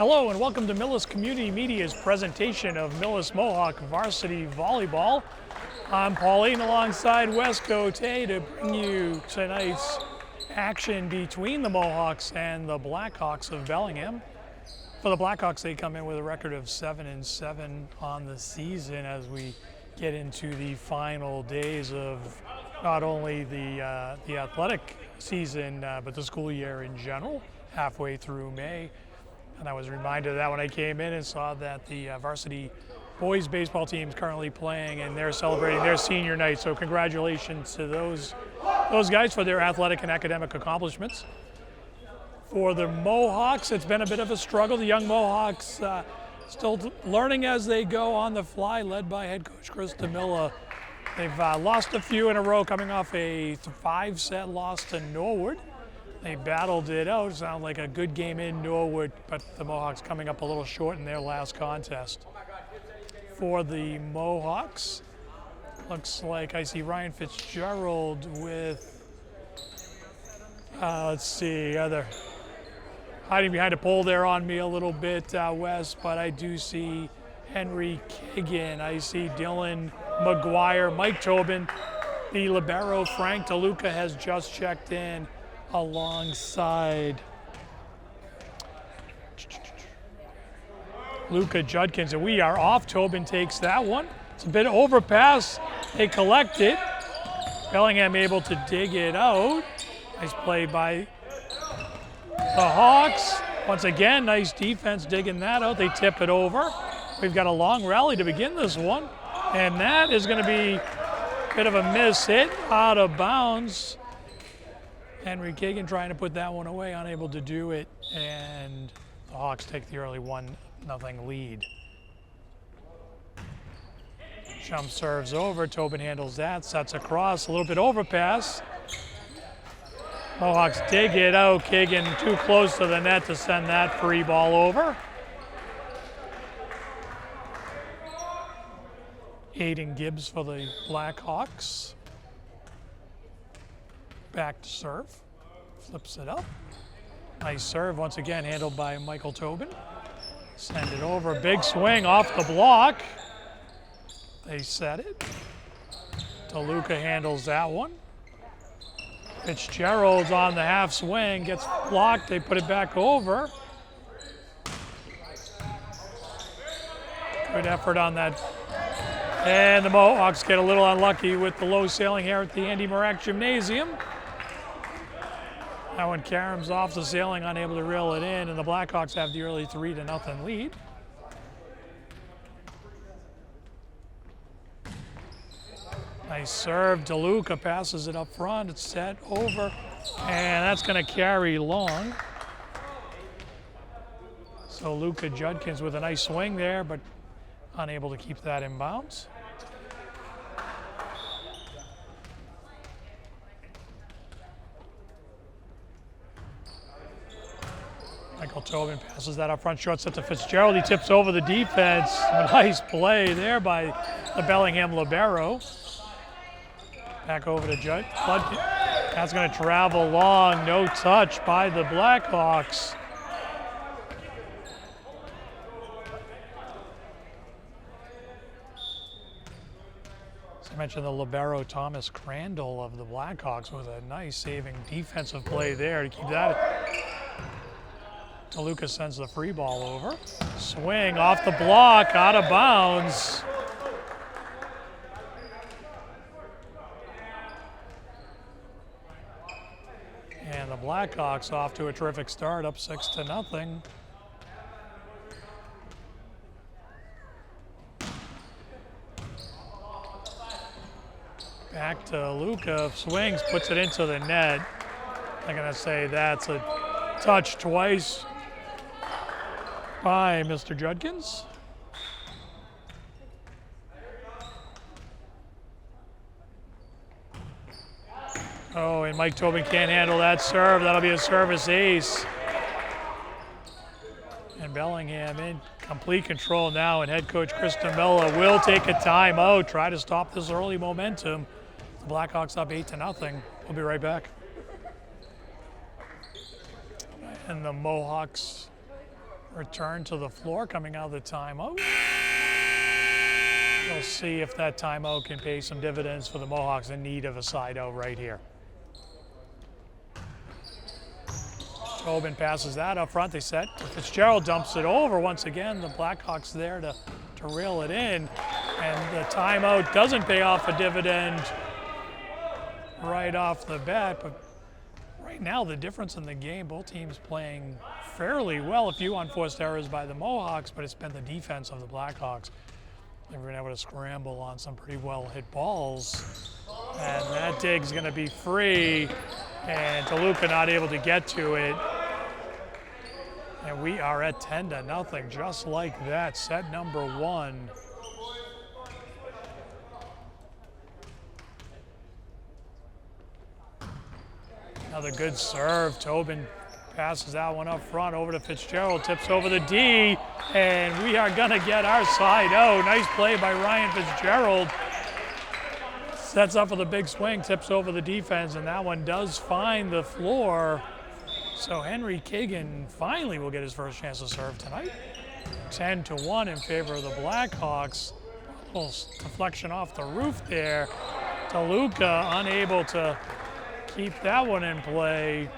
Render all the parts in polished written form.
Hello and welcome to Millis Community Media's presentation of Millis Mohawk Varsity Volleyball. I'm Pauline alongside Wes Cote to bring you tonight's action between the Mohawks and the Blackhawks of Bellingham. For the Blackhawks, they come in with a record of 7-7 on the season as we get into the final days of not only the athletic season, but the school year in general, halfway through May. And I was reminded of that when I came in and saw that the varsity boys baseball team is currently playing and they're celebrating their senior night. So congratulations to those guys for their athletic and academic accomplishments. For the Mohawks, it's been a bit of a struggle. The young Mohawks still learning as they go on the fly, led by head coach Chris DeMilla. They've lost a few in a row, coming off a 5-set loss to Norwood. They battled it out. It sounded like a good game in Norwood, but the Mohawks coming up a little short in their last contest. For the Mohawks, looks like I see Ryan Fitzgerald with, let's see, they're hiding behind a pole there on me a little bit, Wes, but I do see Henry Kagan. I see Dylan McGuire, Mike Tobin, the libero Frank DeLuca has just checked in alongside Luca Judkins, and we are off. Tobin takes that one. It's a bit overpass. They collect it. Bellingham able to dig it out. Nice play by the Hawks. Once again, nice defense digging that out. They tip it over. We've got a long rally to begin this one, and that is going to be a bit of a miss hit out of bounds. Henry Kagan trying to put that one away, unable to do it, and the Hawks take the early 1-0 lead. Jump serves over, Tobin handles that, sets across, a little bit overpass. Mohawks dig it out, Kagan too close to the net to send that free ball over. Aiden Gibbs for the Blackhawks. Back to serve, flips it up. Nice serve, once again handled by Michael Tobin. Send it over, big swing off the block. They set it. DeLuca handles that one. Fitzgerald's on the half swing, gets blocked, they put it back over. Good effort on that. And the Mohawks get a little unlucky with the low sailing here at the Andy Morak Gymnasium. That one caroms off the sailing, unable to reel it in, and the Blackhawks have the early 3-0 lead. Nice serve, DeLuca passes it up front, it's set over, and that's gonna carry long. So Luca Judkins with a nice swing there, but unable to keep that in bounds. Michael Tobin passes that up front, short set to Fitzgerald. He tips over the defense. A nice play there by the Bellingham libero. Back over to Judkins. That's going to travel long. No touch by the Blackhawks. As I mentioned, the libero Thomas Crandall of the Blackhawks with a nice saving defensive play there to keep that. DeLuca sends the free ball over. Swing off the block, out of bounds. And the Blackhawks off to a terrific start, up 6-0. Back to Luca, swings, puts it into the net. I'm gonna say that's a touch twice by Mr. Judkins. Oh, and Mike Tobin can't handle that serve. That'll be a service ace. And Bellingham in complete control now, and head coach Chris DeMilla will take a timeout, try to stop this early momentum. The Blackhawks up 8-0. We'll be right back. And the Mohawks return to the floor coming out of the timeout. We'll see if that timeout can pay some dividends for the Mohawks in need of a side out right here. Tobin passes that up front. They set. Fitzgerald dumps it over once again. The Blackhawks there to reel it in. And the timeout doesn't pay off a dividend right off the bat. But right now, the difference in the game, both teams playing fairly well. A few unforced errors by the Mohawks, but it's been the defense of the Blackhawks. They've been able to scramble on some pretty well hit balls. And that dig's going to be free. And DeLuca not able to get to it. And we are at 10-0, just like that. Set number 1. Another good serve. Tobin passes that one up front over to Fitzgerald. Tips over the D. And we are going to get our side out. Nice play by Ryan Fitzgerald. Sets up for the big swing, tips over the defense, and that one does find the floor. So Henry Kagan finally will get his first chance to serve tonight. 10-1 in favor of the Blackhawks. A little deflection off the roof there. DeLuca unable to keep that one in play.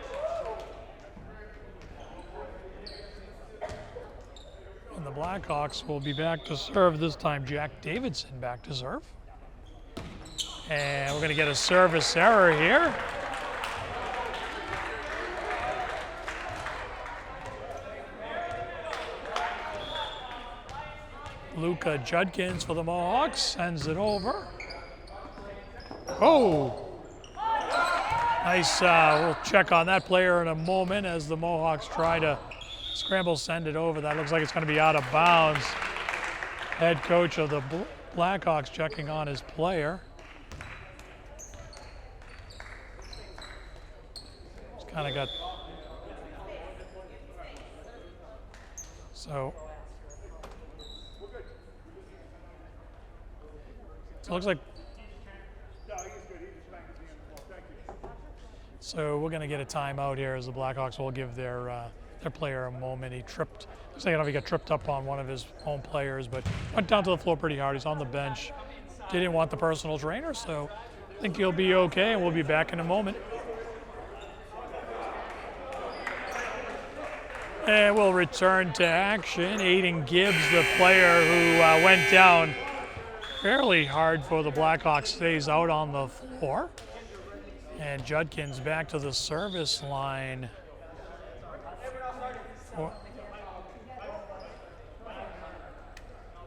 And the Blackhawks will be back to serve. This time Jack Davidson back to serve. And we're going to get a service error here. Luka Judkins for the Mohawks sends it over. Oh! Nice, we'll check on that player in a moment as the Mohawks try to scramble, send it over. That looks like it's going to be out of bounds. Head coach of the Blackhawks checking on his player. Kind of got so it looks like we're going to get a timeout here as the Blackhawks will give their player a moment. He tripped. Looks like he got tripped up on one of his own players, but went down to the floor pretty hard. He's on the bench. Didn't want the personal trainer, so I think he'll be okay, and we'll be back in a moment. And we'll return to action. Aiden Gibbs, the player who went down fairly hard for the Blackhawks, stays out on the floor. And Judkins back to the service line.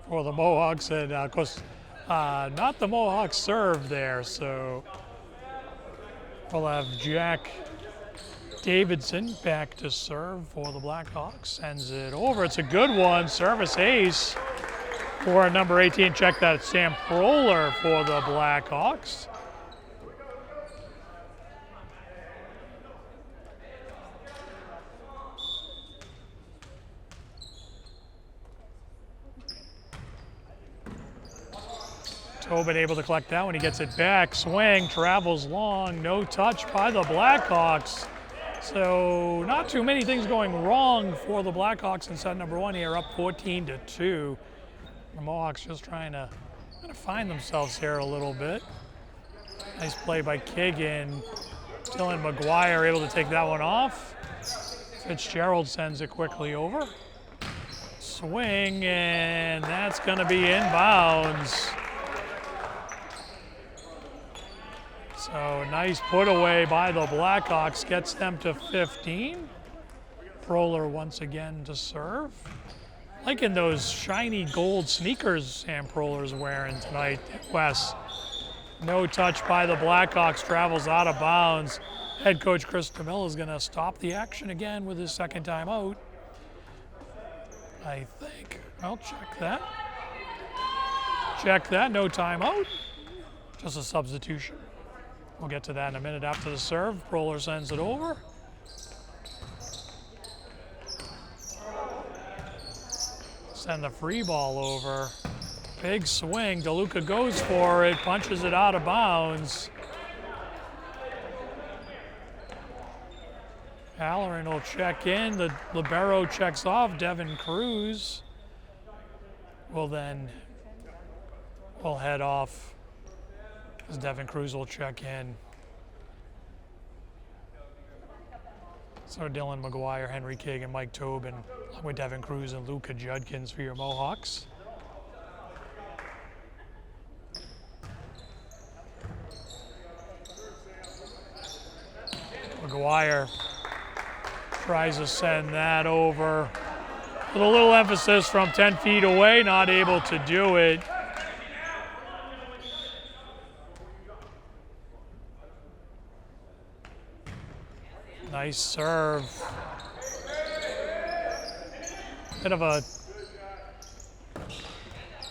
For the Mohawks, and of course, not the Mohawks serve there, so we'll have Jack Davidson back to serve for the Blackhawks. Sends it over. It's a good one. Service ace for number 18. Check that. Sam Proler for the Blackhawks. Tobin able to collect that when he gets it back. Swing, travels long. No touch by the Blackhawks. So not too many things going wrong for the Blackhawks in set number 1 here, up 14-2. The Mohawks just trying to find themselves here a little bit. Nice play by Kagan. Dylan McGuire able to take that one off. Fitzgerald sends it quickly over. Swing, and that's going to be inbounds. So nice put away by the Blackhawks, gets them to 15. Proler once again to serve. Liking those shiny gold sneakers Sam Proler's wearing tonight, Wes. No touch by the Blackhawks, travels out of bounds. Head coach Chris DeMille is going to stop the action again with his second time out. I think. I'll check that. Check that, no timeout. Just a substitution. We'll get to that in a minute after the serve. Proler sends it over. Send the free ball over. Big swing. DeLuca goes for it, punches it out of bounds. Halloran will check in. The libero checks off. Devin Cruz will head off as Devin Cruz will check in. So Dylan McGuire, Henry Kagan, Mike Tobin, along with Devin Cruz and Luka Judkins for your Mohawks. McGuire tries to send that over with a little emphasis from 10 feet away, not able to do it. Nice serve. Bit of a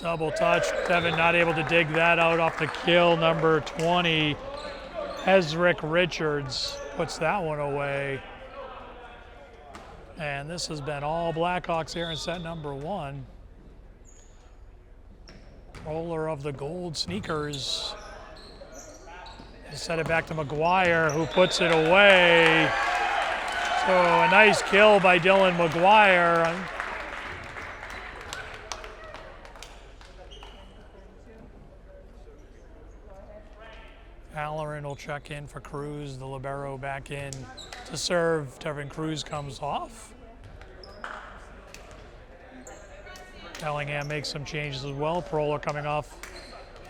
double touch. Devin not able to dig that out off the kill. Number 20, Hezrick Richards puts that one away. And this has been all Blackhawks here in set number 1. Roller of the gold sneakers. Set it back to McGuire, who puts it away. So a nice kill by Dylan McGuire. Halloran will check in for Cruz. The libero back in to serve. Devin Cruz comes off. Bellingham makes some changes as well. Proler coming off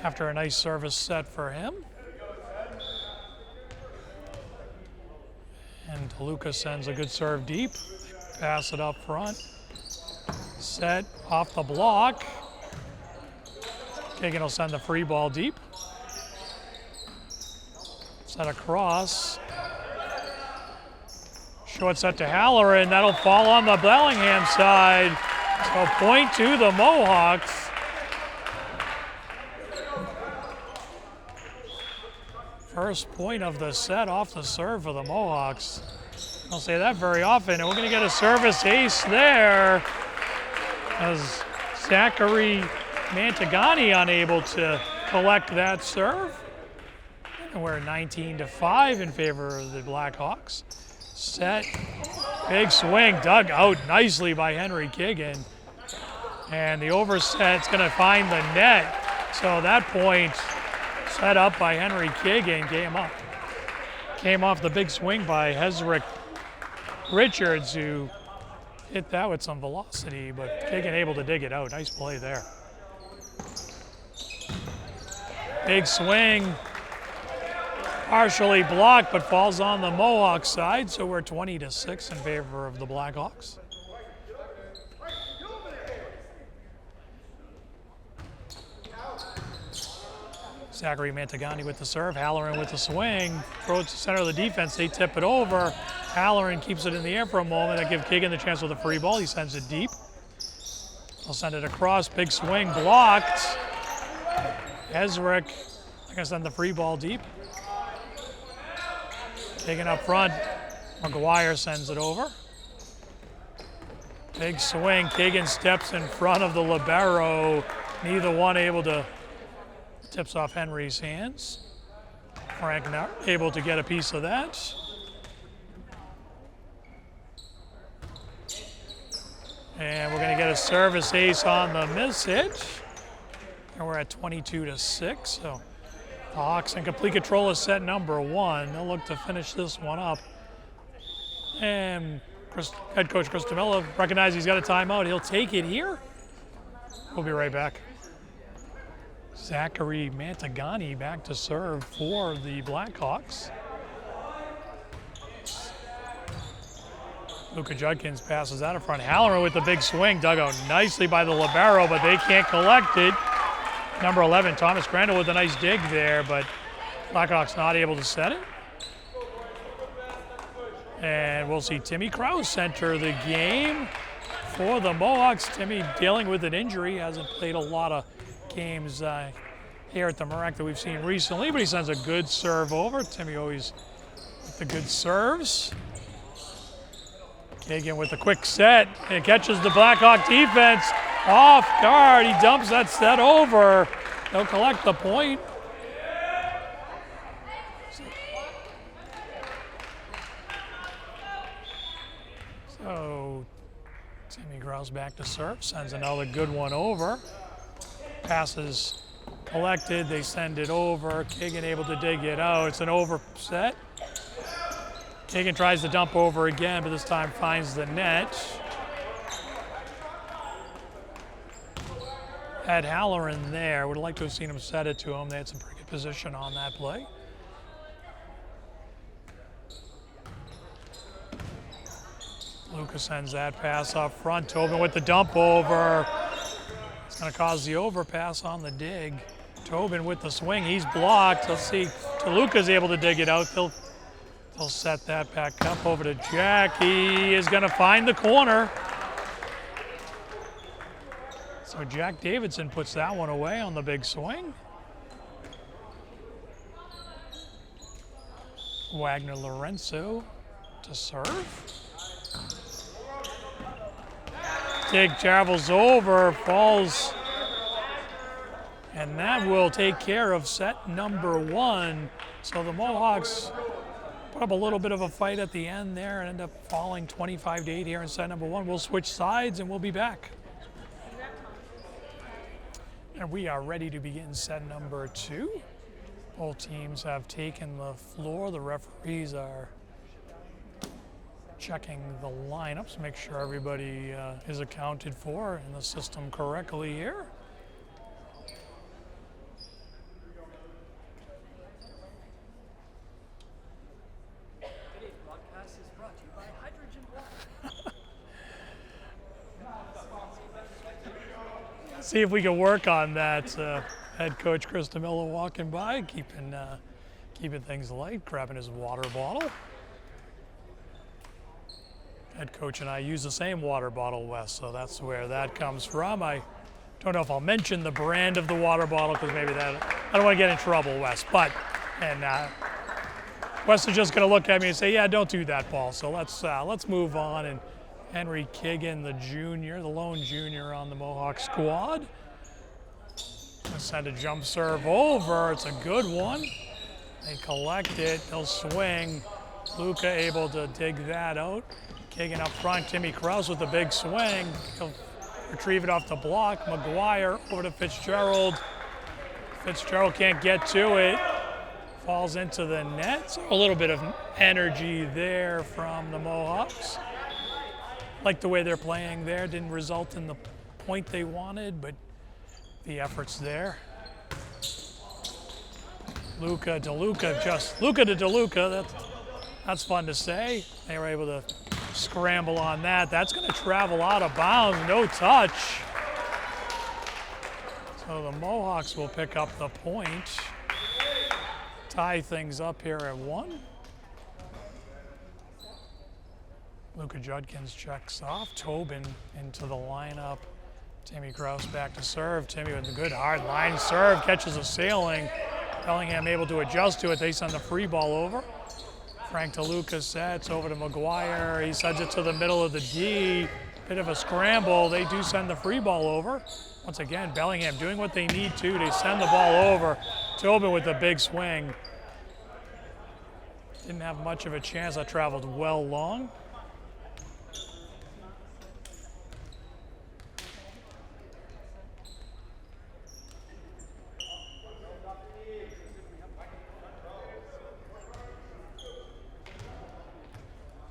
after a nice service set for him. And Luka sends a good serve deep. Pass it up front. Set off the block. Kagan will send the free ball deep. Set across. Short set to Halloran. That'll fall on the Bellingham side. So point to the Mohawks. First point of the set off the serve for the Mohawks. I don't say that very often, and we're going to get a service ace there as Zachary Mantagani unable to collect that serve. And we're 19-5 in favor of the Blackhawks. Set, big swing, dug out nicely by Henry Kagan. And the overset's going to find the net. So that point set up by Henry Kagan came off the big swing by Hezrick Richards, who hit that with some velocity, but Kagan able to dig it out. Nice play there. Big swing, partially blocked, but falls on the Mohawk side, so we're 20-6 in favor of the Blackhawks. Zachary Mantagani with the serve, Halloran with the swing, throw it to center of the defense, they tip it over. Halloran keeps it in the air for a moment, that gives Kagan the chance with a free ball, he sends it deep. He'll send it across, big swing, blocked. Hezrick, I guess send the free ball deep. Kagan up front, McGuire sends it over. Big swing, Kagan steps in front of the libero, neither one able to. Tips off Henry's hands. Frank now able to get a piece of that. And we're going to get a service ace on the miss hit. And we're at 22-6. So the Hawks in complete control of set number 1. They'll look to finish this one up. And head coach Chris DeMilla recognizes he's got a timeout. He'll take it here. We'll be right back. Zachary Mantagani back to serve for the Blackhawks. Luka Judkins passes out in front. Halloran with the big swing, dug out nicely by the libero, but they can't collect it. Number 11, Thomas Crandall with a nice dig there, but Blackhawks not able to set it. And we'll see Timmy Kraus enter the game for the Mohawks. Timmy dealing with an injury, hasn't played a lot of games here at the Merrick that we've seen recently, but he sends a good serve over. Timmy always with the good serves. Kagan with a quick set and catches the Blackhawk defense off guard. He dumps that set over. They'll collect the point. Grouse back to serve, sends another good one over. Passes collected, they send it over. Kagan able to dig it out. It's an overset. Kagan tries to dump over again, but this time finds the net. Had Halloran there. Would have liked to have seen him set it to him. They had some pretty good position on that play. Luca sends that pass up front. Tobin with the dump over. It's going to cause the overpass on the dig. Tobin with the swing. He's blocked. Let's see. Toluca's able to dig it out. They'll set that back up over to Jack. He is going to find the corner. So Jack Davidson puts that one away on the big swing. Wagner Lorenzo to serve. Dig travels over, falls, and that will take care of set number one. So the Mohawks put up a little bit of a fight at the end there and end up falling 25-8 here in set number one. We'll switch sides and we'll be back. And we are ready to begin set number two. Both teams have taken the floor. The referees are checking the lineups, make sure everybody is accounted for in the system correctly here. Today's broadcast is brought to you by Hydrogen Water. See if we can work on that. Head coach Chris DeMillo walking by, keeping things light, grabbing his water bottle. Head coach and I use the same water bottle, Wes, so that's where that comes from. I don't know if I'll mention the brand of the water bottle because maybe I don't want to get in trouble, Wes. But Wes is just going to look at me and say, "Yeah, don't do that, Paul." So let's move on. And Henry Kiggin, the junior, the lone junior on the Mohawk squad, gonna send a jump serve over. It's a good one. They collect it. They'll swing. Luca able to dig that out. Kagan up front, Timmy Kraus with a big swing. He'll retrieve it off the block. McGuire over to Fitzgerald. Fitzgerald can't get to it. Falls into the net. So a little bit of energy there from the Mohawks. Like the way they're playing there. Didn't result in the point they wanted, but the effort's there. Luca to DeLuca. That's fun to say. They were able to scramble on that. That's going to travel out of bounds, no touch. So the Mohawks will pick up the point. Tie things up here at 1. Luca Judkins checks off. Tobin into the lineup. Timmy Kraus back to serve. Timmy with a good hard line serve, catches a sailing. Bellingham able to adjust to it. They send the free ball over. Frank DeLuca sets over to McGuire. He sends it to the middle of the D. Bit of a scramble. They do send the free ball over. Once again, Bellingham doing what they need to. They send the ball over. Tobin with a big swing. Didn't have much of a chance. That traveled well long.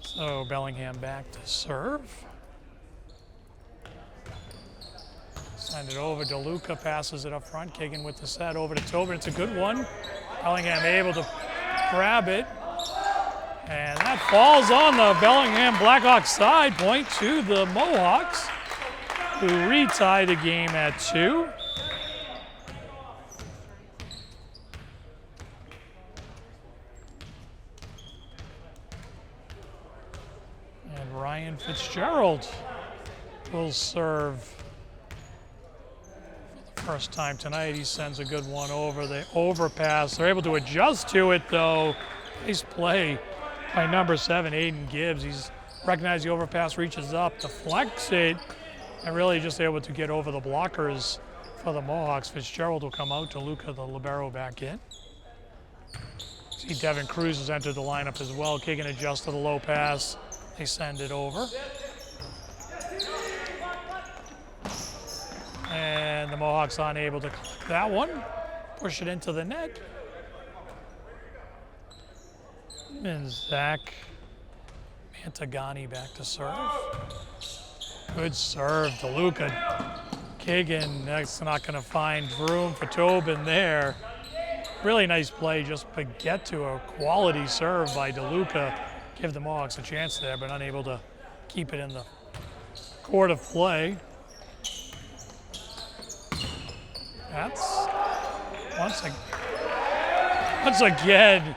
So Bellingham back to serve. Send it over. DeLuca passes it up front. Kagan with the set over to Tobin. It's a good one. Bellingham able to grab it. And that falls on the Bellingham Blackhawks side. Point to the Mohawks, who retie the game at 2. Ryan Fitzgerald will serve for the first time tonight. He sends a good one over the overpass. They're able to adjust to it, though. Nice play by number 7, Aiden Gibbs. He's recognized the overpass, reaches up, deflects it, and really just able to get over the blockers for the Mohawks. Fitzgerald will come out to Luca, the libero, back in. See Devin Cruz has entered the lineup as well. Kagan adjusts to the low pass. They send it over. And the Mohawks unable to collect that one. Push it into the net. And Zach Mantagani back to serve. Good serve to Luca. Kagan, that's not going to find room for Tobin there. Really nice play just to get to a quality serve by DeLuca. Give the Mohawks a chance there, but unable to keep it in the court of play. That's once again,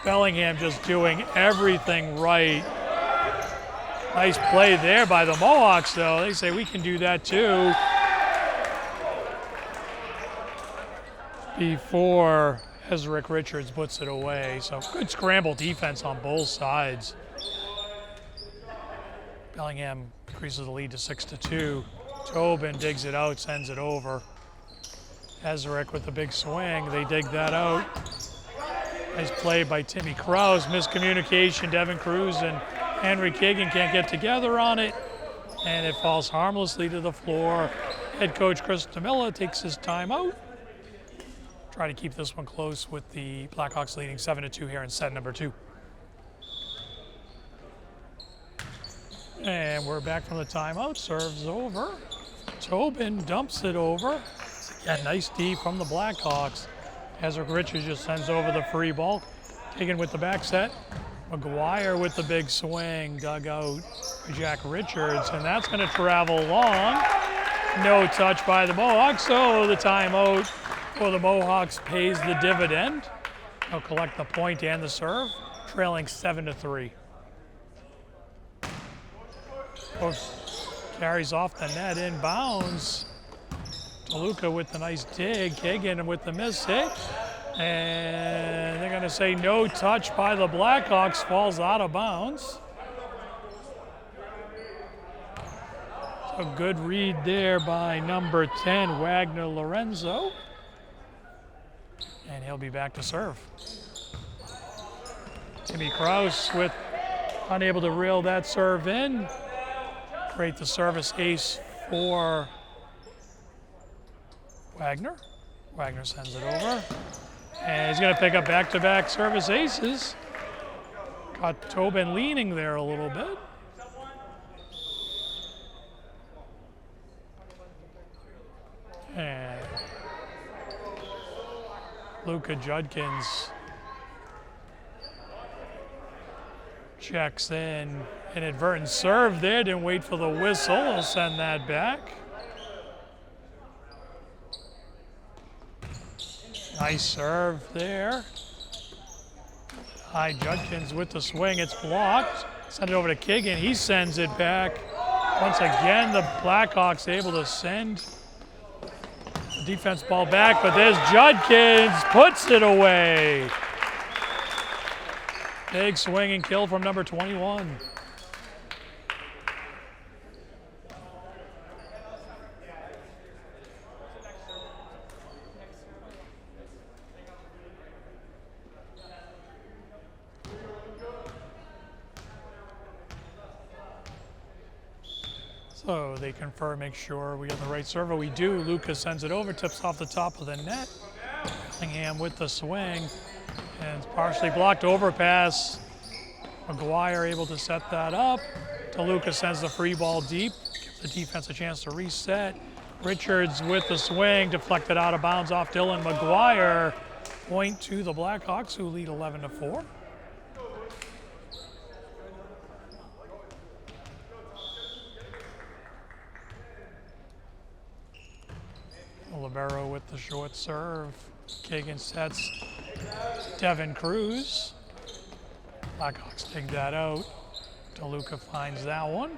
Bellingham just doing everything right. Nice play there by the Mohawks, though. They say we can do that too. Before Ezric Richards puts it away. So good scramble defense on both sides. Bellingham increases the lead to 6-2. Tobin digs it out, sends it over. Ezric with the big swing. They dig that out. Nice play by Timmy Kraus. Miscommunication. Devin Cruz and Henry Kagan can't get together on it. And it falls harmlessly to the floor. Head coach Chris DeMilla takes his time out. Try to keep this one close with the Blackhawks leading 7-2 here in set number 2. And we're back from the timeout. Serves over. Tobin dumps it over. Yeah, nice D from the Blackhawks. Ezric Richards just sends over the free ball. Taken with the back set. McGuire with the big swing. Dug out by Jack Richards. And that's going to travel long. No touch by the Mohawks. So the timeout for the Mohawks pays the dividend. They'll collect the point and the serve. Trailing 7-3. Carries off the net, inbounds. DeLuca with the nice dig. Kagan with the miss hit. And they're going to say no touch by the Blackhawks. Falls out of bounds. A good read there by number 10, Wagner Lorenzo. And he'll be back to serve. Timmy Kraus unable to reel that serve in. Create the service ace for Wagner. Wagner sends it over. And he's going to pick up back-to-back service aces. Got Tobin leaning there a little bit. And Luka Judkins checks in. Inadvertent serve there, didn't wait for the whistle. He'll send that back. Nice serve there. High Judkins with the swing. It's blocked. Send it over to Kagan. He sends it back. Once again, the Blackhawks able to send the defense ball back, but there's Judkins, puts it away. Big swing and kill from number 21. So they confirm, make sure we got the right server. We do. Lucas sends it over, tips off the top of the net. Bellingham with the swing, and it's partially blocked. Overpass. McGuire able to set that up. DeLuca sends the free ball deep. Gives the defense a chance to reset. Richards with the swing, deflected out of bounds off Dylan McGuire. Point to the Blackhawks, who lead 11-4. Libero with the short serve. Kagan sets Devin Cruz. Blackhawks dig that out. DeLuca finds that one.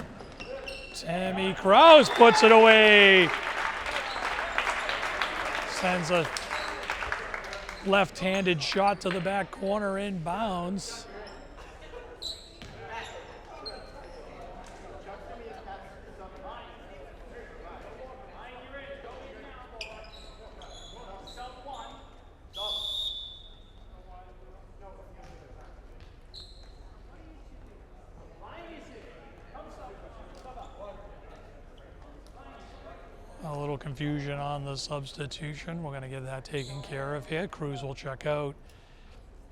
Timmy Kraus puts it away. Sends a left-handed shot to the back corner inbounds. confusion on the substitution. We're going to get that taken care of here. Cruz will check out.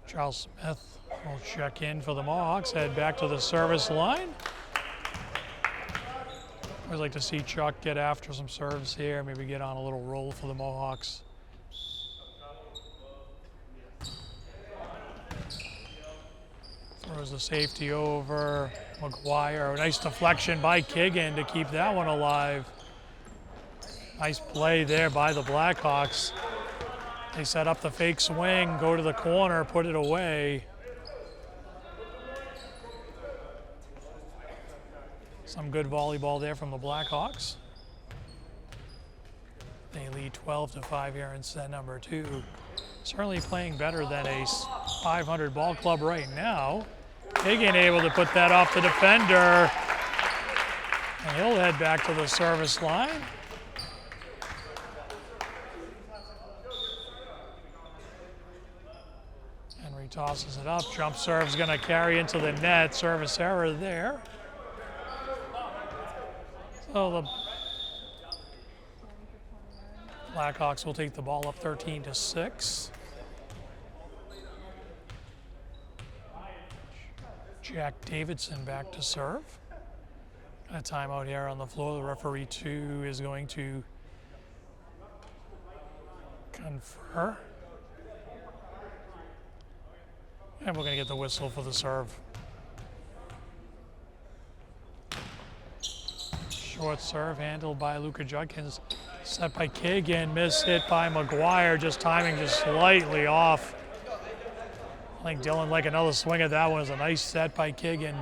Charles Smith will check in for the Mohawks. Head back to the service line. I'd like to see Chuck get after some serves here. Maybe get on a little roll for the Mohawks. Throws the safety over. McGuire. Nice deflection by Kiggin to keep that one alive. Nice play there by the Blackhawks. They set up the fake swing, go to the corner, put it away. Some good volleyball there from the Blackhawks. They lead 12-5 here in set number 2. Certainly playing better than a 500 ball club right now. Higgin able to put that off the defender. And he'll head back to the service line. Henry tosses it up. Jump serve's going to carry into the net. Service error there. So the Blackhawks will take the ball up 13-6. Jack Davidson back to serve. A timeout here on the floor. The referee too is going to confer. And we're going to get the whistle for the serve. Short serve handled by Luka Judkins. Set by Kagan, miss hit by McGuire, just timing just slightly off. I think Dylan like another swing at that one. It was a nice set by Kagan.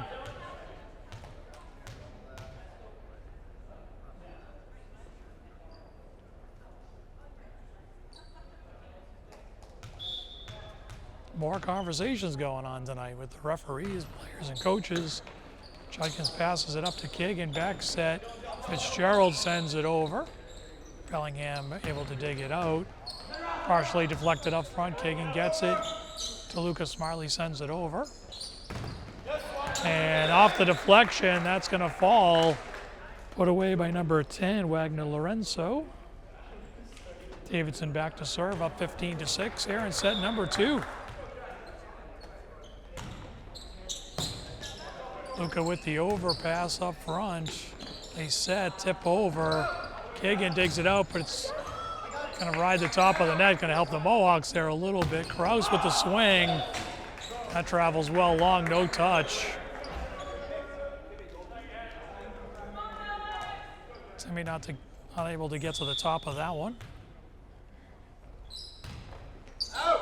More conversations going on tonight with the referees, players, and coaches. Judkins passes it up to Kagan, back set. Fitzgerald sends it over. Bellingham able to dig it out. Partially deflected up front. Kagan gets it to Lucas Marley, sends it over. And off the deflection, that's going to fall. Put away by number 10, Wagner Lorenzo. Davidson back to serve, up 15-6 here in set number 2. Luka with the overpass up front. They set, tip over. Kagan digs it out, but it's going to ride the top of the net. Going to help the Mohawks there a little bit. Kraus with the swing. That travels well long, no touch. Timmy not able to get to the top of that one.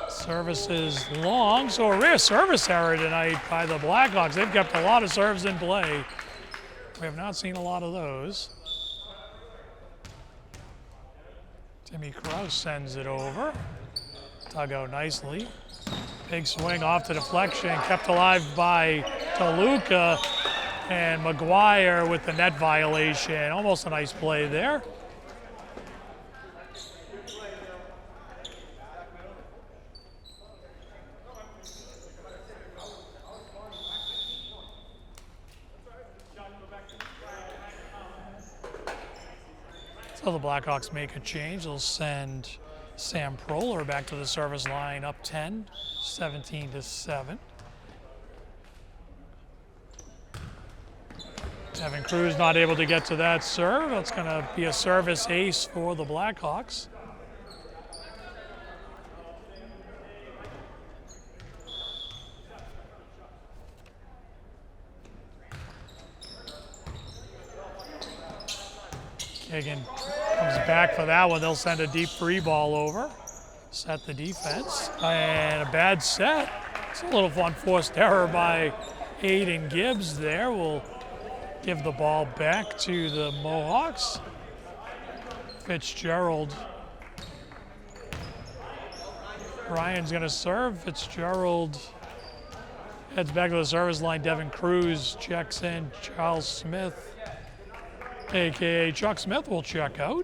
Service is long, so a rare service error tonight by the Blackhawks. They've kept a lot of serves in play. We have not seen a lot of those. Timmy Kraus sends it over. Dug out nicely. Big swing off the deflection, kept alive by DeLuca. And McGuire with the net violation. Almost a nice play there. So the Blackhawks make a change. They'll send Sam Proler back to the service line, up 10, 17-7. Devin Cruz not able to get to that serve. That's going to be a service ace for the Blackhawks. Kagan comes back for that one. They'll send a deep free ball over. Set the defense. And a bad set. It's a little unforced error by Aiden Gibbs there. We'll give the ball back to the Mohawks. Fitzgerald. Ryan's going to serve. Fitzgerald heads back to the service line. Devin Cruz checks in. Charles Smith, a.k.a. Chuck Smith, will check out.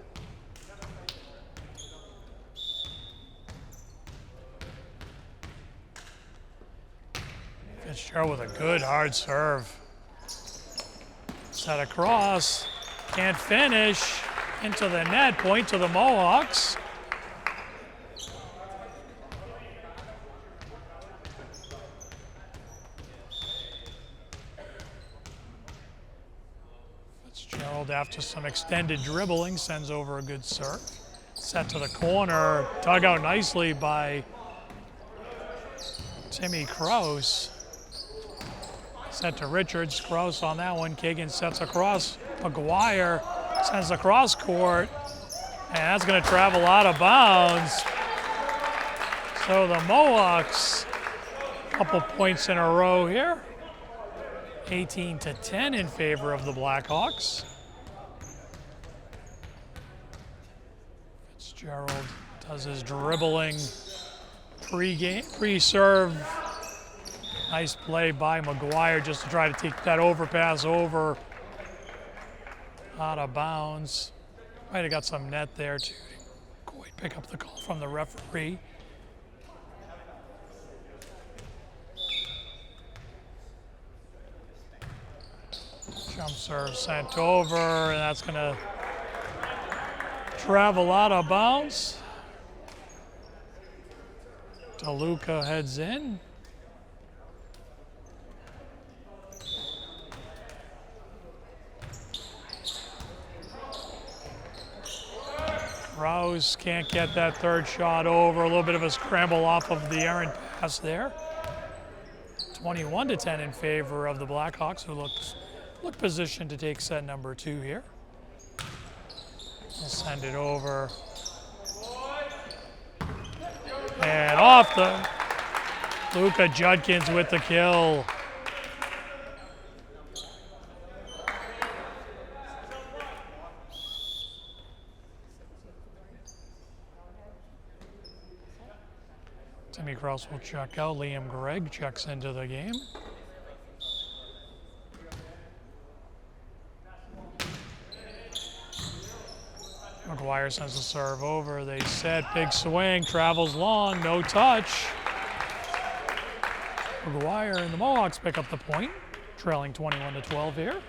Fitzgerald with a good hard serve. Set across, can't finish. into the net, point to the Mohawks. Fitzgerald, after some extended dribbling, sends over a good serve. Set to the corner, dug out nicely by Timmy Kraus. Set to Richards, Kraus on that one. Kagan sets across. McGuire sends the cross court, and that's going to travel out of bounds. So the Mohawks, a couple points in a row here. 18-10 in favor of the Blackhawks. Fitzgerald does his dribbling pre-serve. Nice play by McGuire just to try to take that overpass over. Out of bounds. Might have got some net there too. Didn't quite pick up the call from the referee. Jump serve sent over, and that's going to travel out of bounds. DeLuca heads in. Rouse can't get that third shot over. A little bit of a scramble off of the errant pass there. 21-10 in favor of the Blackhawks, who look positioned to take set number 2 here. They'll send it over. And off the Luka Judkins with the kill. Timmy Kraus will check out. Liam Gregg checks into the game. McGuire sends the serve over. They set, big swing, travels long, no touch. McGuire and the Mohawks pick up the point, trailing 21-12 here.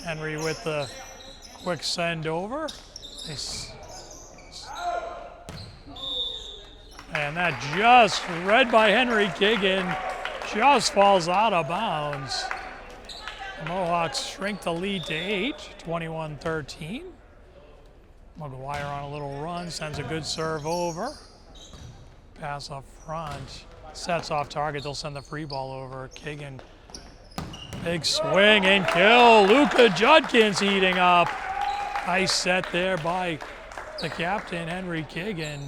Henry with the quick send over. And that just, read by Henry Kiggin, just falls out of bounds. The Mohawks shrink the lead to 8, 21-13. McGuire on a little run, sends a good serve over. Pass up front, sets off target, they'll send the free ball over. Kiggin, big swing and kill. Luka Judkins heating up. Nice set there by the captain, Henry Kiggin.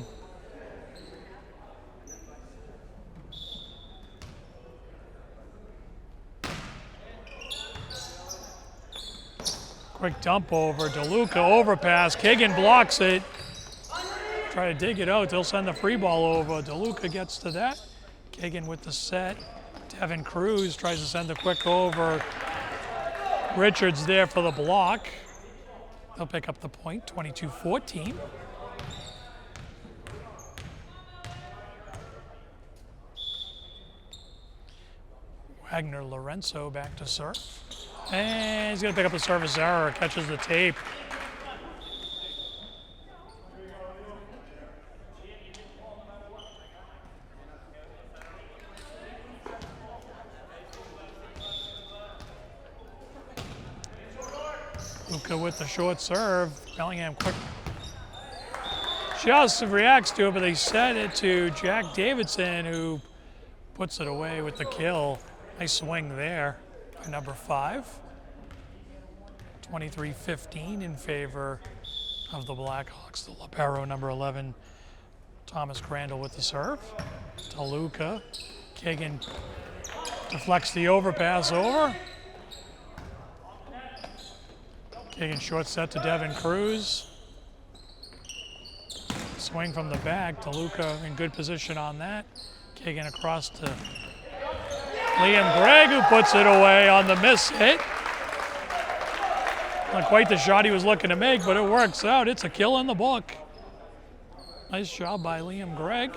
Quick dump over, DeLuca overpass, Kiggin blocks it. Try to dig it out, they'll send the free ball over. DeLuca gets to that. Kiggin with the set. Devin Cruz tries to send the quick over. Richards there for the block. They'll pick up the point, 22-14. Wagner Lorenzo back to serve. And he's going to pick up a service error, catches the tape. Luka with the short serve. Bellingham quick. Just reacts to it, but they set it to Jack Davidson, who puts it away with the kill. Nice swing there by number 5. 23-15 in favor of the Blackhawks. The libero, number 11, Thomas Crandall with the serve. DeLuca. Kiggin deflects the overpass over. Kiggin short set to Devin Cruz. Swing from the back. DeLuca in good position on that. Kiggin across to Liam Gregg, who puts it away on the miss hit. Not quite the shot he was looking to make, but it works out. It's a kill in the book. Nice job by Liam Gregg.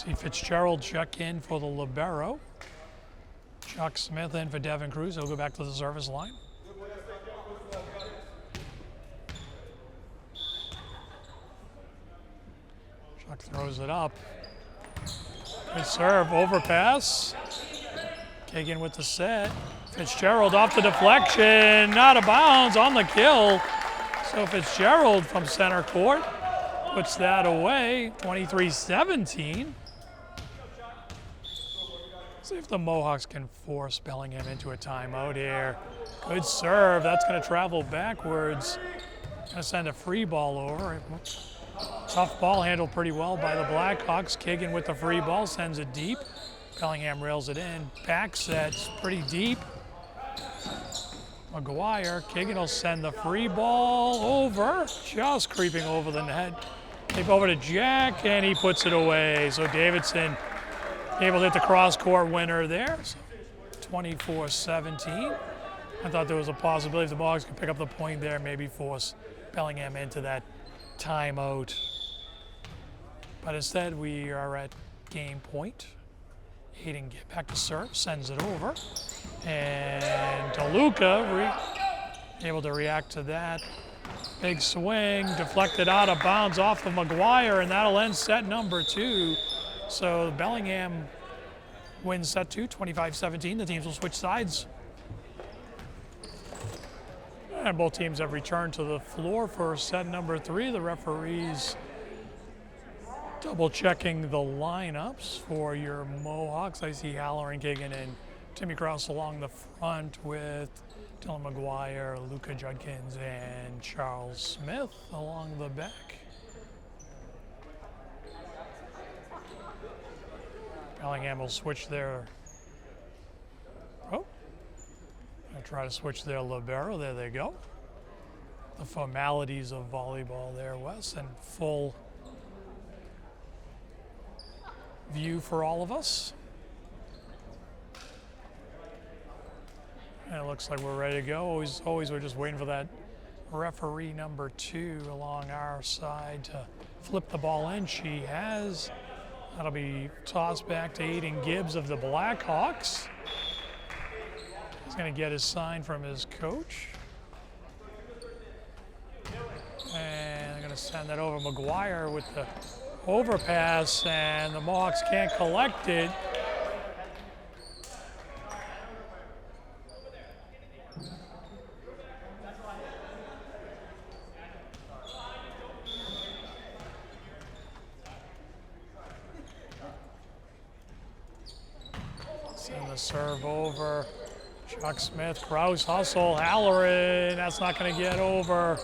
See Fitzgerald check in for the libero. Chuck Smith in for Devin Cruz. He'll go back to the service line. Chuck throws it up. Good serve, overpass. Kagan with the set. Fitzgerald off the deflection, out of bounds on the kill. So Fitzgerald from center court puts that away, 23-17. See if the Mohawks can force Bellingham into a timeout here. Good serve, that's gonna travel backwards. Gonna send a free ball over. Tough ball handled pretty well by the Blackhawks. Kagan with the free ball sends it deep. Bellingham rails it in. Back set's pretty deep. McGuire, Kagan will send the free ball over, just creeping over the net. Tape over to Jack, and he puts it away. So Davidson able to hit the cross-court winner there. So 24-17. I thought there was a possibility if the Mohawks could pick up the point there, maybe force Bellingham into that timeout. But instead, we are at game point. Hayden get back to serve, sends it over. And DeLuca able to react to that. Big swing, deflected out of bounds off of McGuire, and that'll end set number 2. So Bellingham wins set 2, 25-17. The teams will switch sides. And both teams have returned to the floor for set number 3. The referees double checking the lineups for your Mohawks. I see Halloran, Kagan, and Timmy Krause along the front with Dylan McGuire, Luka Judkins, and Charles Smith along the back. Bellingham will switch their, try to switch their libero. There they go. The formalities of volleyball there, Wes, and full view for all of us. And it looks like we're ready to go. Always we're just waiting for that referee number 2 along our side to flip the ball in. She has. That'll be tossed back to Aiden Gibbs of the Blackhawks. He's going to get his sign from his coach. And they're going to send that over. McGuire with the overpass, and the Mohawks can't collect it. Send the serve over. Chuck Smith, Krause, hustle, Halloran. That's not going to get over.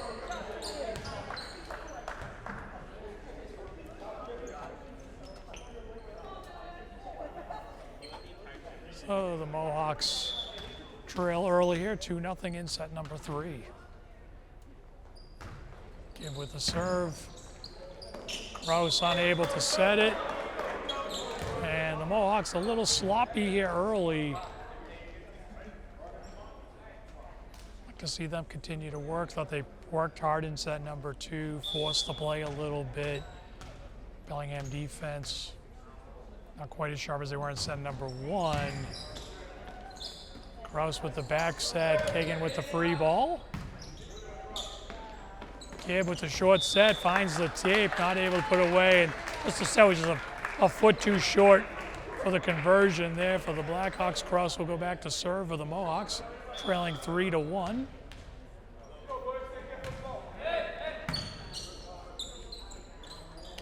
So the Mohawks trail early here, 2-0 in set number 3. Give with the serve. Krause unable to set it. And the Mohawks a little sloppy here early. Like to see them continue to work. Thought they worked hard in set number 2, forced the play a little bit. Bellingham defense not quite as sharp as they were in set number 1. Krause with the back set, Kagan with the free ball. Gibb with the short set, finds the tape, not able to put away, and just the set was just a foot too short for the conversion there for the Blackhawks. Krause will go back to serve for the Mohawks, trailing 3-1.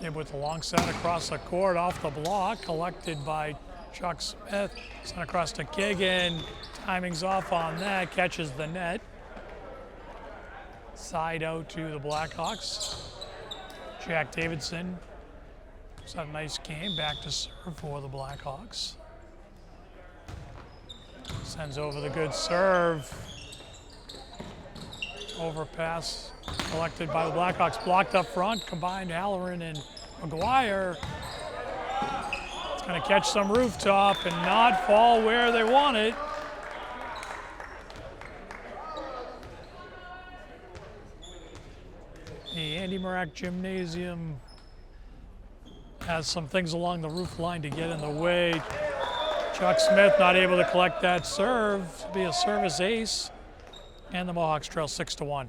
Gibb with the long set across the court, off the block, collected by Chuck Smith. Sent across to Kagan. Timing's off on that, catches the net. Side out to the Blackhawks. Jack Davidson has had a nice game, back to serve for the Blackhawks. Sends over the good serve. Overpass collected by the Blackhawks, blocked up front, combined Halloran and McGuire. It's going to catch some rooftop and not fall where they want it. The Andy Marak Gymnasium has some things along the roof line to get in the way. Chuck Smith not able to collect that serve. Be a service ace. And the Mohawks trail 6-1.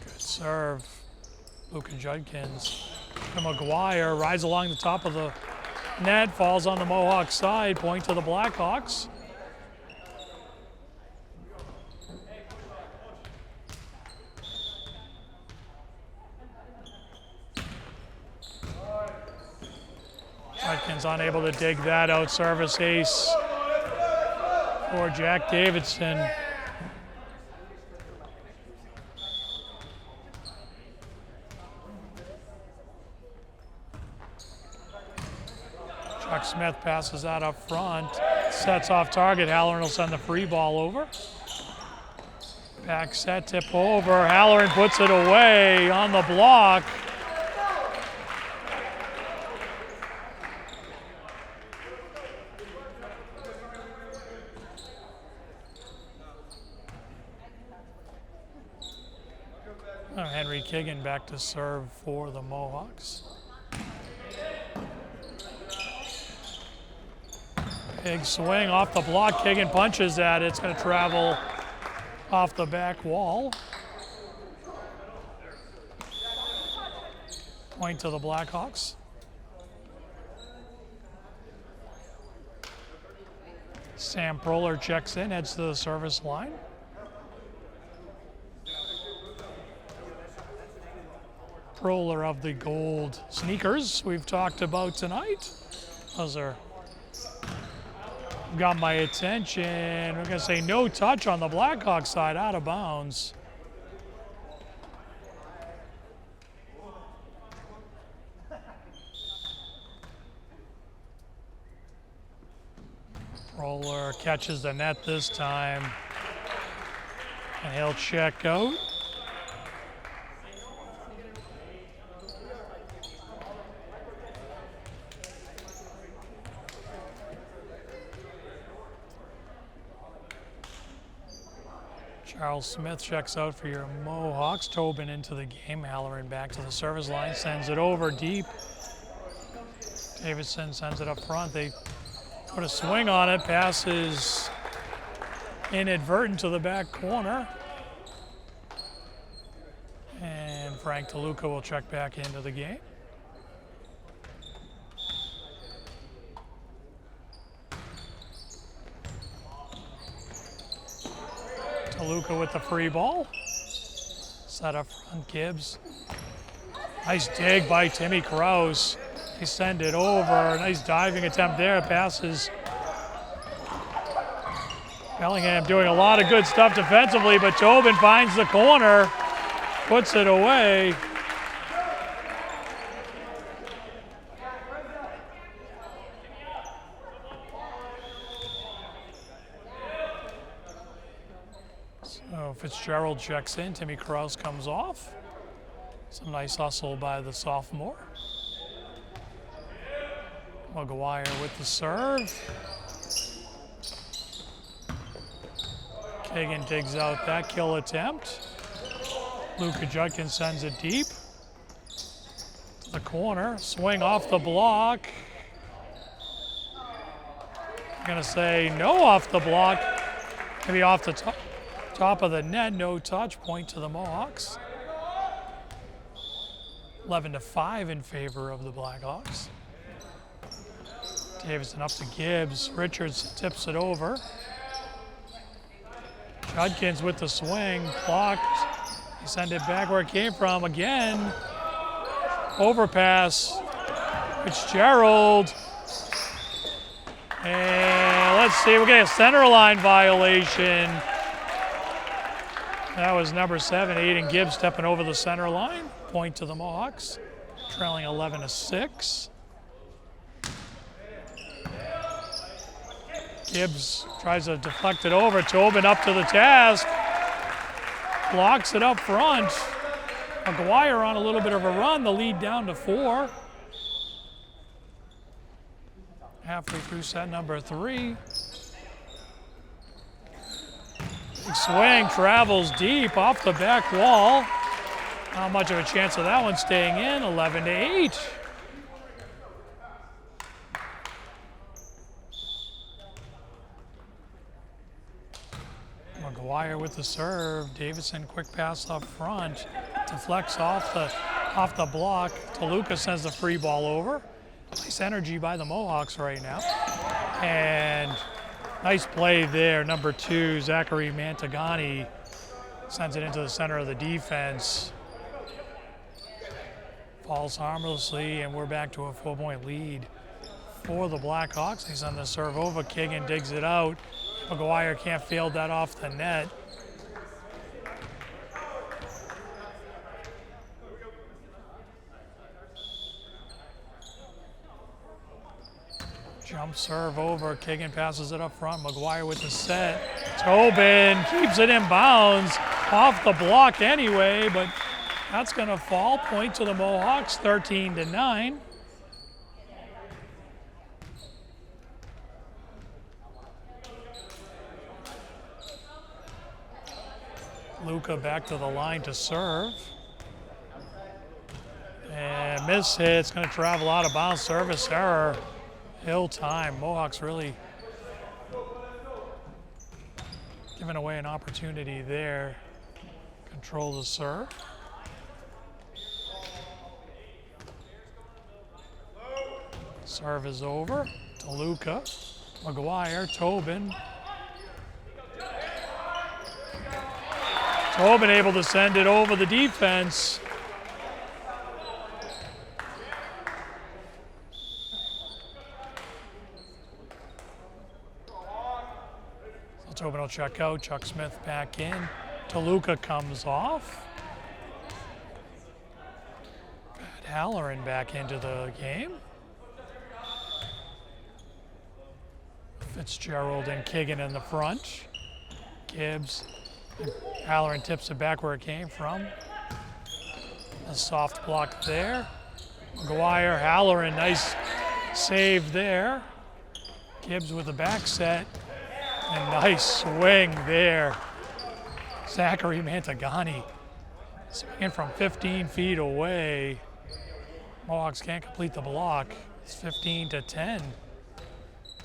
Good serve. Luka Judkins. And McGuire rides along the top of the net, falls on the Mohawk side, point to the Blackhawks. Judkins unable to dig that out. Service ace for Jack Davidson. Chuck Smith passes that up front. Sets off target. Halloran will send the free ball over. Back set, tip over. Halloran puts it away on the block. Henry Kiggin back to serve for the Mohawks. Big swing off the block. Kiggin punches at it. It's going to travel off the back wall. Point to the Blackhawks. Sam Proler checks in, heads to the service line. Proler of the gold sneakers we've talked about tonight. Those are got my attention. We're going to say no touch on the Blackhawks side, out of bounds. Proler catches the net this time, and he'll check out. Charles Smith checks out for your Mohawks. Tobin into the game. Halloran back to the service line, sends it over deep. Davidson sends it up front. They put a swing on it. Passes inadvertent to the back corner. And Frank DeLuca will check back into the game. DeLuca with the free ball. Set up front, Gibbs. Nice dig by Timmy Kraus. They send it over. Nice diving attempt there. Passes. Bellingham doing a lot of good stuff defensively, but Tobin finds the corner, puts it away. So Fitzgerald checks in. Timmy Kraus comes off. Some nice hustle by the sophomore. McGuire with the serve. Kagan digs out that kill attempt. Luka Judkins sends it deep to the corner. Swing off the block. I'm going to say no off the block. Maybe off the top of the net. No touch. Point to the Mohawks. 11-5 in favor of the Blackhawks. Davidson up to Gibbs. Richards tips it over. Judkins with the swing, blocked. They send it back where it came from again. Overpass. Fitzgerald. And let's see, we're getting a center line violation. That was number 7, Aiden Gibbs stepping over the center line. Point to the Mohawks, trailing 11-6. Gibbs tries to deflect it over. Tobin up to the task. Blocks it up front. McGuire on a little bit of a run. The lead down to 4. Halfway through set number 3. Big swing, travels deep off the back wall. Not much of a chance of that one staying in, 11-8. McGuire with the serve. Davidson quick pass up front. Deflects off the block. Toluca sends the free ball over. Nice energy by the Mohawks right now. And nice play there. Number 2, Zachary Mantagani sends it into the center of the defense. Falls harmlessly, and we're back to a 4-point lead for the Blackhawks. They send the serve over. Keegan digs it out. McGuire can't field that off the net. Jump serve over. Keegan passes it up front. McGuire with the set. Tobin keeps it in bounds. Off the block anyway, but that's going to fall. Point to the Mohawks, 13-9. Luca back to the line to serve. And miss hit. It's going to travel out of bounds. Service error. Hill time. Mohawks really giving away an opportunity there. Control the serve. Serve is over to Luca. McGuire, Tobin. Tobin able to send it over the defense. So Tobin will check out. Chuck Smith back in. Toluca comes off. Pat Halloran back into the game. Fitzgerald and Keegan in the front. Gibbs. Halloran tips it back where it came from. A soft block there. McGuire, Halloran, nice save there. Gibbs with the back set. And nice swing there. Zachary Mantagani swinging from 15 feet away. Mohawks can't complete the block. It's 15-10 in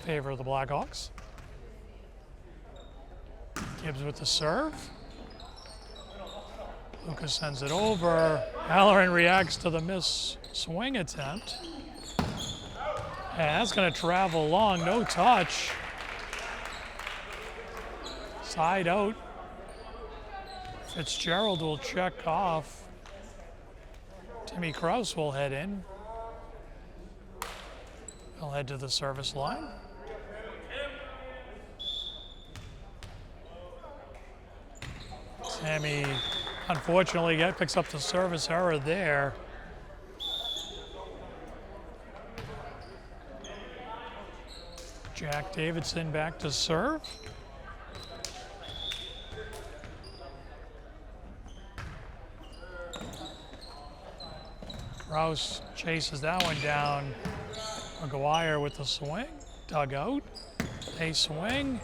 favor of the Blackhawks. Gibbs with the serve. Lucas sends it over. Halloran reacts to the miss swing attempt. And that's going to travel long, no touch. Side out. Fitzgerald will check off. Timmy Kraus will head in. He'll head to the service line. Timmy, unfortunately, picks up the service error there. Jack Davidson back to serve. Kraus chases that one down. McGuire with the swing. Dug out. A swing.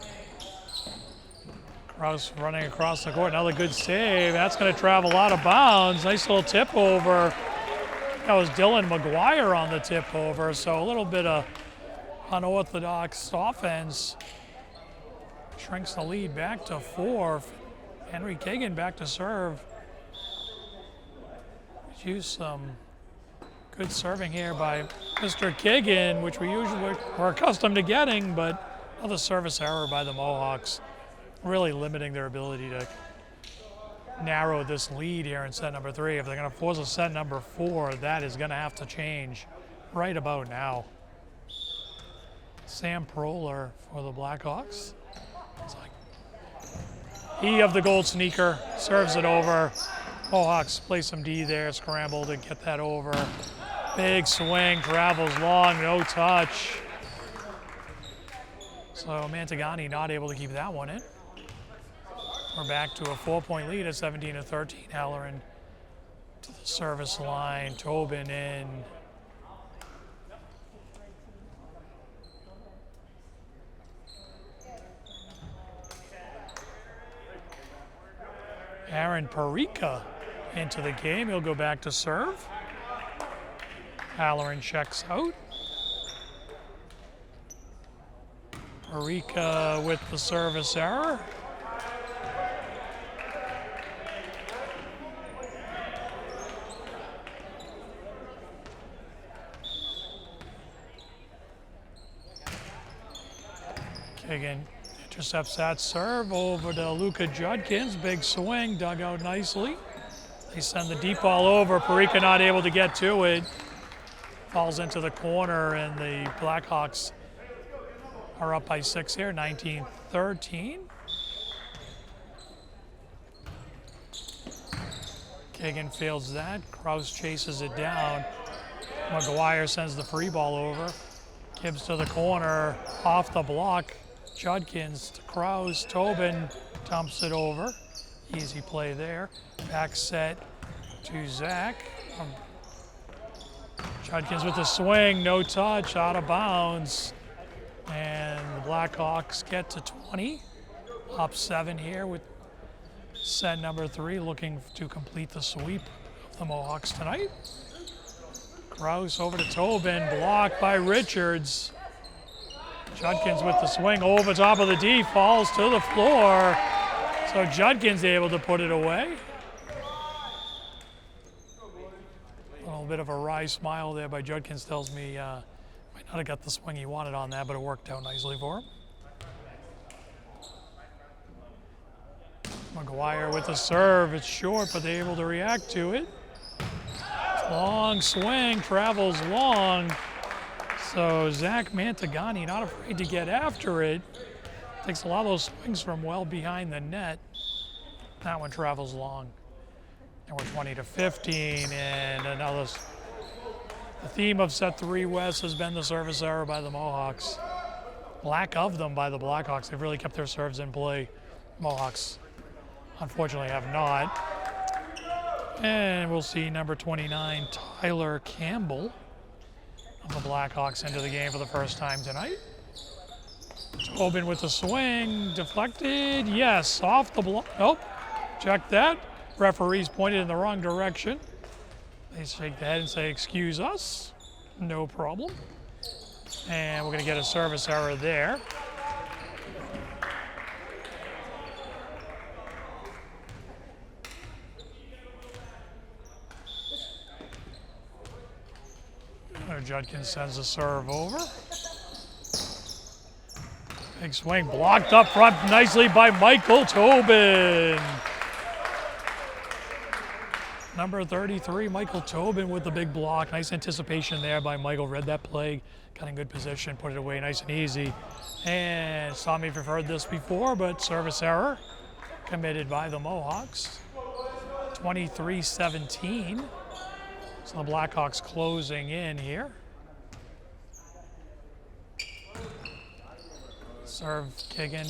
Kraus running across the court. Another good save. That's going to travel out of bounds. Nice little tip over. That was Dylan McGuire on the tip over. So a little bit of unorthodox offense. Shrinks the lead back to 4. Henry Keegan back to serve. Use some good serving here by Mr. Keegan, which we're accustomed to getting, but another service error by the Mohawks, really limiting their ability to narrow this lead here in set number 3. If they're going to force a set number 4, that is going to have to change right about now. Sam Proler for the Blackhawks. It's like he of the gold sneaker serves it over. Mohawks play some D there, scramble to get that over. Big swing, travels long, no touch. So Mantagani not able to keep that one in. We're back to a 4-point lead at 17-13. Halloran to the service line, Tobin in. Aaron Parika into the game. He'll go back to serve. Halloran checks out. Parika with the service error. Kagan intercepts that serve over to Luka Judkins. Big swing, dug out nicely. They send the deep ball over. Parika not able to get to it. Falls into the corner, and the Blackhawks are up by 6 here, 19-13. Kagan fields that. Kraus chases it down. McGuire sends the free ball over. Gibbs to the corner, off the block. Judkins to Kraus. Tobin dumps it over. Easy play there. Back set to Zach. Judkins with the swing, no touch, out of bounds. And the Blackhawks get to 20. Up 7 here with set number 3, looking to complete the sweep of the Mohawks tonight. Kraus over to Tobin, blocked by Richards. Judkins with the swing over top of the D, falls to the floor. So Judkins able to put it away. A little bit of a wry smile there by Judkins tells me might not have got the swing he wanted on that, but it worked out nicely for him. McGuire with the serve, it's short, but they're able to react to it. Long swing, travels long. So Zach Mantagani not afraid to get after it. Takes a lot of those swings from well behind the net. That one travels long. And we're 20-15, and another. The theme of set 3 West has been the service error by the Mohawks. Lack of them by the Blackhawks. They've really kept their serves in play. Mohawks, unfortunately, have not. And we'll see number 29, Tyler Campbell of the Blackhawks into the game for the first time tonight. Tobin with the swing, deflected, yes, off the block. Nope, check that. Referees pointed in the wrong direction. They shake the head and say, excuse us, no problem. And we're gonna get a service error there. Judkins sends a serve over. Big swing blocked up front nicely by Michael Tobin. Number 33, Michael Tobin with the big block. Nice anticipation there by Michael. Read that play, got in good position, put it away nice and easy. And some of you have heard this before, but service error committed by the Mohawks. 23-17. So the Blackhawks closing in here. Serve Kigan.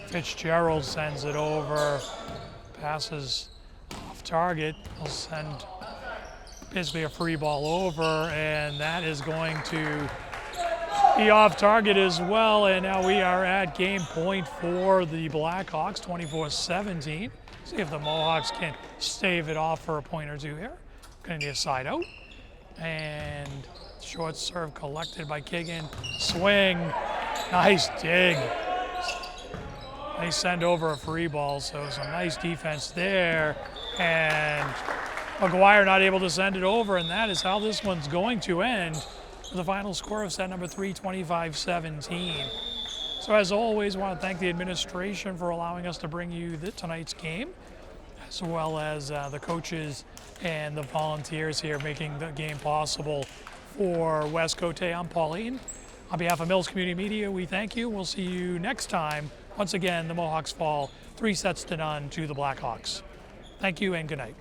Fitzgerald sends it over. Passes off target. He'll send basically a free ball over, and that is going to be off target as well. And now we are at game point for the Blackhawks, 24-17. See if the Mohawks can stave it off for a point or two here. Going to need a side out. And short serve collected by Kigan. Swing. Nice dig. They send over a free ball, so some nice defense there. And McGuire not able to send it over, and that is how this one's going to end with the final score of set number 3, 25-17. So as always, I want to thank the administration for allowing us to bring you tonight's game, as well as the coaches and the volunteers here making the game possible for West Cote. I'm Pauline. On behalf of Mills Community Media, we thank you. We'll see you next time. Once again, the Mohawks fall 3-0 to the Blackhawks. Thank you and good night.